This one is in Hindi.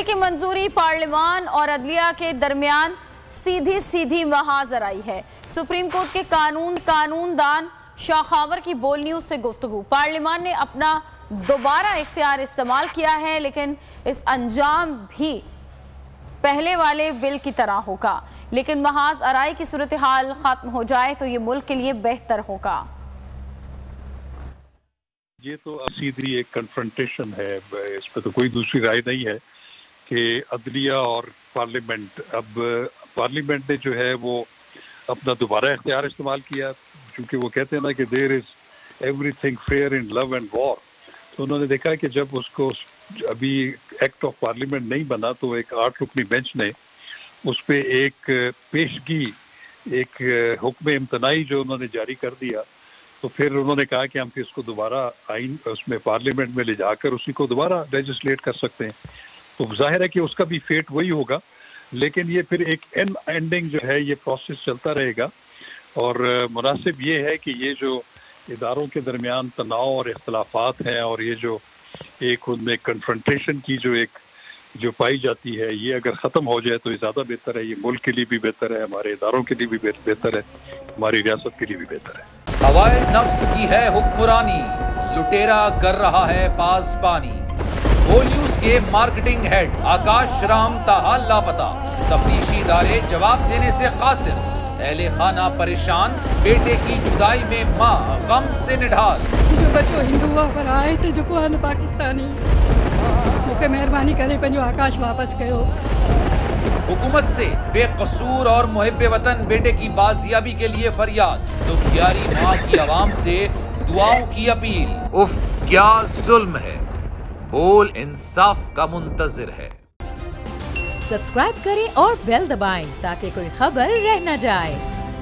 बिल की मंजूरी पार्लियामान और अदलिया के दरमियान सीधी सीधी महाजर आई है। सुप्रीम कोर्ट के कानूनदान शाखावर की बोल न्यूज से गुफ्तगू। पार्लियामान ने अपना दोबारा इख्तियार इस्तेमाल किया है, लेकिन इस अंजाम भी पहले वाले बिल की तरह होगा। लेकिन महाज आराई की सूरत हाल खत्म हो जाए तो ये मुल्क के लिए बेहतर होगा। ये तो सीधी एक कन्फ्रंटेशन है, इस पर तो कोई दूसरी राय नहीं है कि अदलिया और पार्लियामेंट, अब पार्लियामेंट ने जो है वो अपना दोबारा इख्तियार इस्तेमाल किया, क्योंकि वो कहते हैं ना कि there is everything fair in love and war. तो उन्होंने देखा कि जब उसको अभी एक्ट ऑफ पार्लियामेंट नहीं बना तो एक 8 रुकनी बेंच ने उस पर एक पेशगी, एक हुक्म इम्तनाई जो उन्होंने जारी कर दिया। तो फिर उन्होंने कहा कि हम फिर इसको दोबारा आइन उसमें पार्लियामेंट में ले जाकर उसी को दोबारा लेजिस्लेट कर सकते हैं। तो जाहिर है कि उसका भी फेट वही होगा, लेकिन ये फिर एक एंडिंग जो है ये प्रोसेस चलता रहेगा। और मुनासिब ये है कि ये जो इदारों के दरमियान तनाव और इख्तलाफात हैं और ये जो एक उनमें कन्फ्रंटेशन की जो पाई जाती है, ये अगर ख़त्म हो जाए तो ये ज़्यादा बेहतर है। ये मुल्क के लिए भी बेहतर है, हमारे इदारों के लिए भी बेहतर है, हमारी रियासत के लिए भी बेहतर है। हवाए नफ्स की है हुक्मरानी, लुटेरा कर रहा है पासबानी। बोल न्यूज के मार्केटिंग हेड आकाश राम ताहा लापता, तफ्तीशी इदारे जवाब देने से कासिर। अहले खाना परेशान, बेटे की जुदाई में माँ गम से निढाल। जो बच्चो हिंदू पर आए थे जो को पाकिस्तानी, मुझे मेहरबानी करे पंहिंजो आकाश वापस कयो। हुकूमत से बेकसूर और मुहिब्बे वतन बेटे की बाजियाबी के लिए फरियाद, तो दुखियारी माँ की आवाम से दुआओं की अपील। उफ क्या जुल्म है, बोल इंसाफ का मुंतजिर है। सब्सक्राइब करें और बेल दबाएं ताकि कोई खबर रह न जाए।